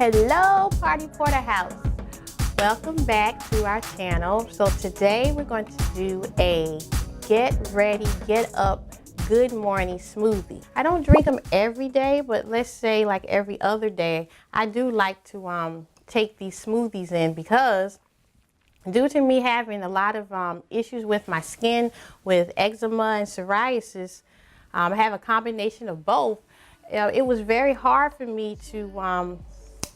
Hello, Party Porterhouse. Welcome back to our channel. So today we're going to do a get ready, get up, good morning smoothie. I don't drink them every day, but let's say like every other day. I do like to take these smoothies in because due to me having a lot of issues with my skin, with eczema and psoriasis, I have a combination of both. It was very hard for me to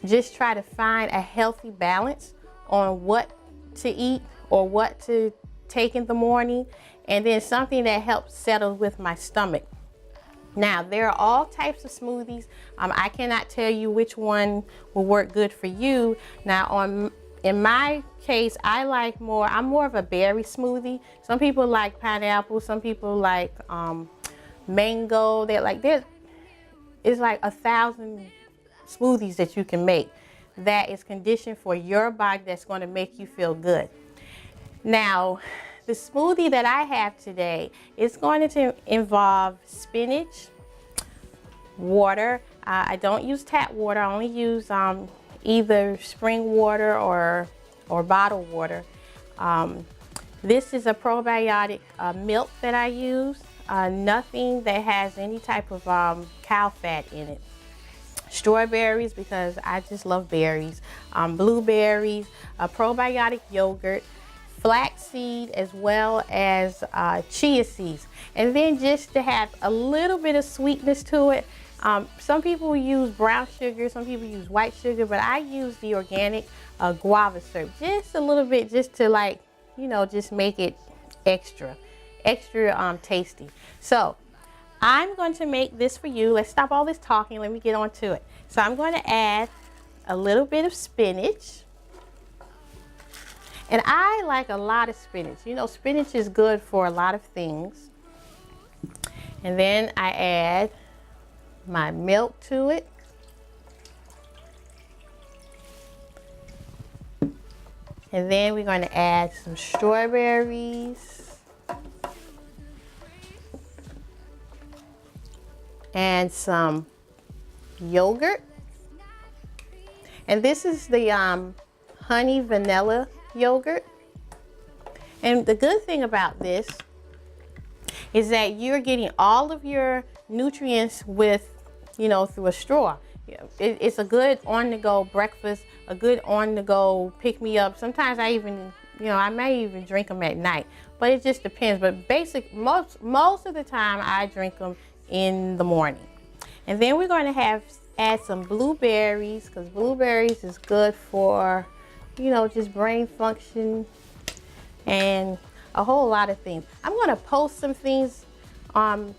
just try to find a healthy balance on what to eat or what to take in the morning, and then something that helps settle with my stomach. Now, there are all types of smoothies. I cannot tell you which one will work good for you. Now, in my case, I'm more of a berry smoothie. Some people like pineapple, some people like mango. It's like 1,000 smoothies that you can make that is conditioned for your body, that's going to make you feel good. Now, the smoothie that I have today is going to involve spinach, water. I don't use tap water. I only use either spring water or bottled water. This is a probiotic milk that I use. Nothing that has any type of cow fat in it. Strawberries, because I just love berries. Blueberries, a probiotic yogurt, flaxseed, as well as chia seeds. And then just to have a little bit of sweetness to it. Some people use brown sugar, some people use white sugar, but I use the organic guava syrup. Just a little bit, just to just make it extra tasty. So I'm going to make this for you. Let's stop all this talking. Let me get on to it. So I'm going to add a little bit of spinach. And I like a lot of spinach. You know, spinach is good for a lot of things. And then I add my milk to it. And then we're going to add some strawberries. And some yogurt. And this is the honey vanilla yogurt. And the good thing about this is that you're getting all of your nutrients with, through a straw. It's a good on-the-go breakfast, a good on-the-go pick-me-up. Sometimes I even, I may even drink them at night, but it just depends. But most of the time I drink them in the morning. And then we're going to add some blueberries, because blueberries is good for, just brain function and a whole lot of things. I'm going to post some things on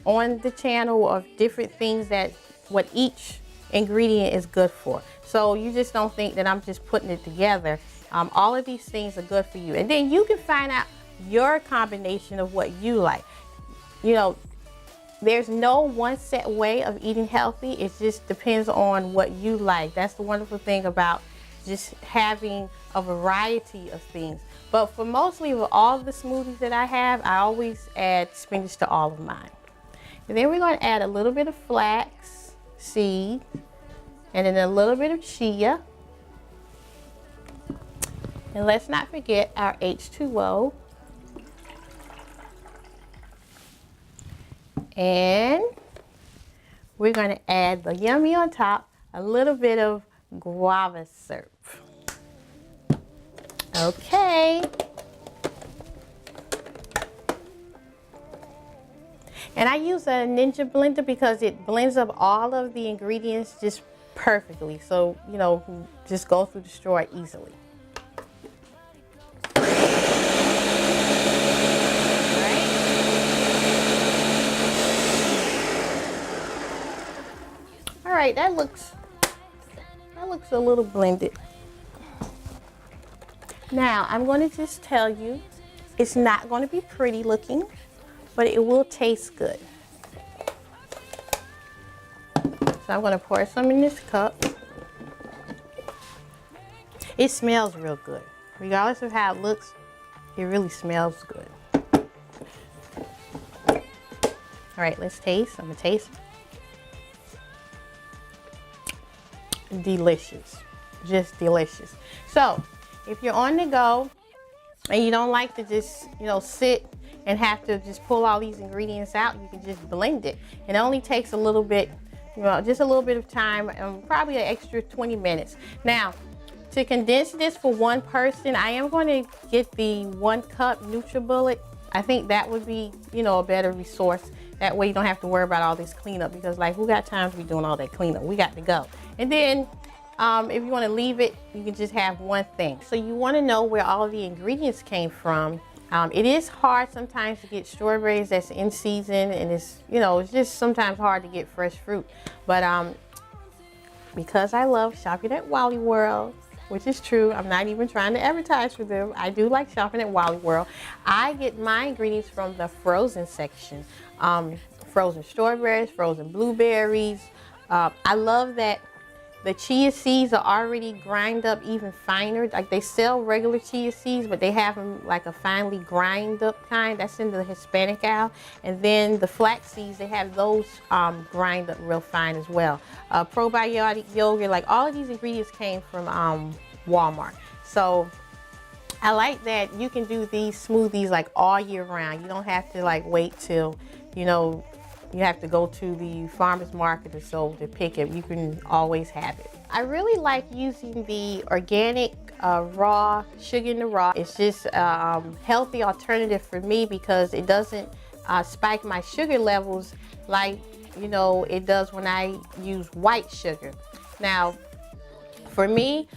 the channel of different things what each ingredient is good for. So you just don't think that I'm just putting it together. All of these things are good for you. And then you can find out your combination of what you like. There's no one set way of eating healthy. It just depends on what you like. That's the wonderful thing about just having a variety of things. But for mostly of all of the smoothies that I have, I always add spinach to all of mine. And then we're going to add a little bit of flax seed, and then a little bit of chia. And let's not forget our H2O. And we're going to add the yummy on top, a little bit of guava syrup. Okay. And I use a Ninja blender because it blends up all of the ingredients just perfectly. So, just go through the straw easily. All right, that looks a little blended. Now, I'm going to just tell you, it's not going to be pretty looking, but it will taste good. So I'm going to pour some in this cup. It smells real good. Regardless of how it looks, it really smells good. All right, let's taste. I'm going to taste. delicious, just delicious. So if you're on the go and you don't like to just, you know, sit and have to just pull all these ingredients out, you can just blend it. It only takes a little bit, you know, just a little bit of time, probably an extra 20 minutes. Now, to condense this for one person, I am going to get the 1 cup NutriBullet. I think that would be, you know, a better resource. That way you don't have to worry about all this cleanup, because like, who got time to be doing all that cleanup? We got to go. And then if you want to leave it, you can just have one thing. So you want to know where all the ingredients came from. It is hard sometimes to get strawberries that's in season, and it's, you know, it's just sometimes hard to get fresh fruit. But because I love shopping at Wally World, which is true, I'm not even trying to advertise for them. I do like shopping at Wally World. I get my ingredients from the frozen section. Frozen strawberries, frozen blueberries. I love that the chia seeds are already grind up even finer. Like, they sell regular chia seeds, but they have them like a finely grind up kind. That's in the Hispanic aisle. And then the flax seeds, they have those grind up real fine as well. Probiotic yogurt, like all of these ingredients came from Walmart. So I like that you can do these smoothies like all year round. You don't have to like wait till, you know, you have to go to the farmer's market or so to pick it. You can always have it. I really like using the organic raw sugar in the raw. It's just a healthy alternative for me, because it doesn't spike my sugar levels like, you know, it does when I use white sugar. Now, for me,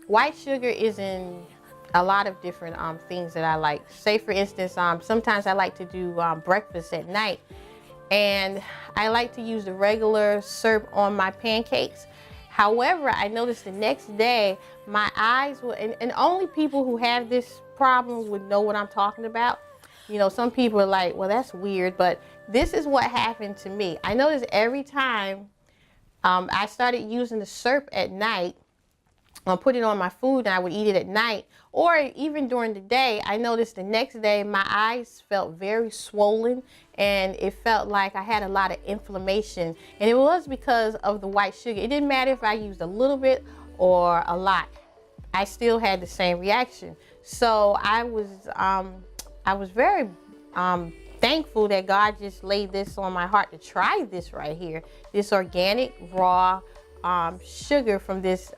white sugar is in a lot of different things that I like. Say for instance, sometimes I like to do breakfast at night, and I like to use the regular syrup on my pancakes. However, I noticed the next day my eyes will, and only people who have this problem would know what I'm talking about. You know, some people are like, well, that's weird, but this is what happened to me. I noticed every time I started using the syrup at night, put it on my food and I would eat it at night, or even during the day, I noticed the next day my eyes felt very swollen, and it felt like I had a lot of inflammation, and it was because of the white sugar. It didn't matter if I used a little bit or a lot, I still had the same reaction. So I was very thankful that God just laid this on my heart to try this right here, this organic raw sugar from this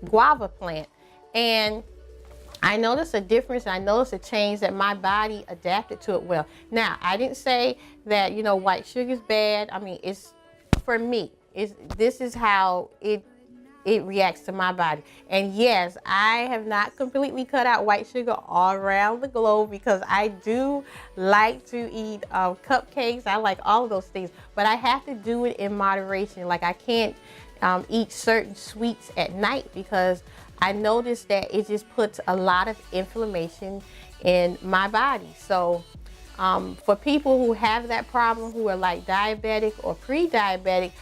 guava plant. And I noticed a difference. I noticed a change, that my body adapted to it well. Now, I didn't say that, you know, white sugar is bad. I mean, it's, for me, this is how it reacts to my body. And yes, I have not completely cut out white sugar all around the globe, because I do like to eat cupcakes. I like all of those things, but I have to do it in moderation. Like, I can't eat certain sweets at night, because I noticed that it just puts a lot of inflammation in my body. So for people who have that problem, who are like diabetic or pre-diabetic,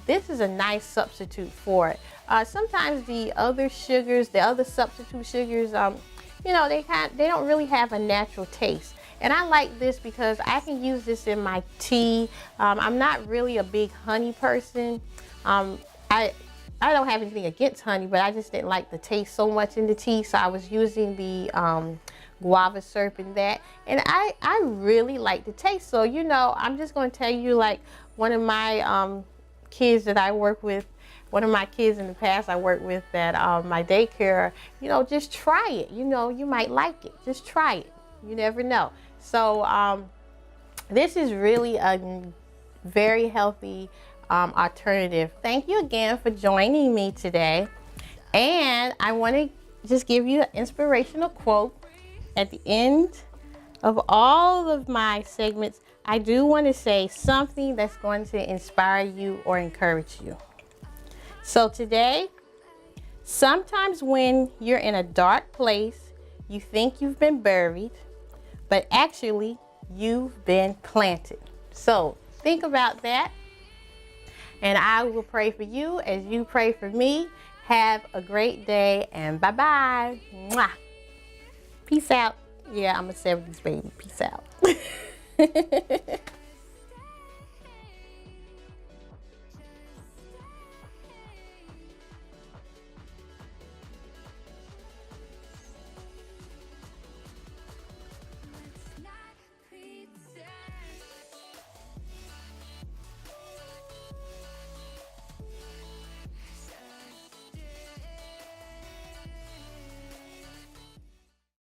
this is a nice substitute for it. Sometimes the other sugars, the other substitute sugars, you know, they don't really have a natural taste. And I like this because I can use this in my tea. I'm not really a big honey person. I don't have anything against honey, but I just didn't like the taste so much in the tea, so I was using the guava syrup in that, and I really like the taste. So, you know, I'm just going to tell you, like, one of my kids that I work with, one of my kids in the past I worked with at my daycare, you know, just try it. You know, you might like it. Just try it. You never know. So this is really a very healthy alternative. Thank you again for joining me today, and I want to just give you an inspirational quote at the end of all of my segments. I do want to say something that's going to inspire you or encourage you. So today, sometimes when you're in a dark place, you think you've been buried, but actually you've been planted. So think about that. And I will pray for you as you pray for me. Have a great day, and bye-bye. Mwah. Peace out. Yeah, I'm a 70s baby. Peace out.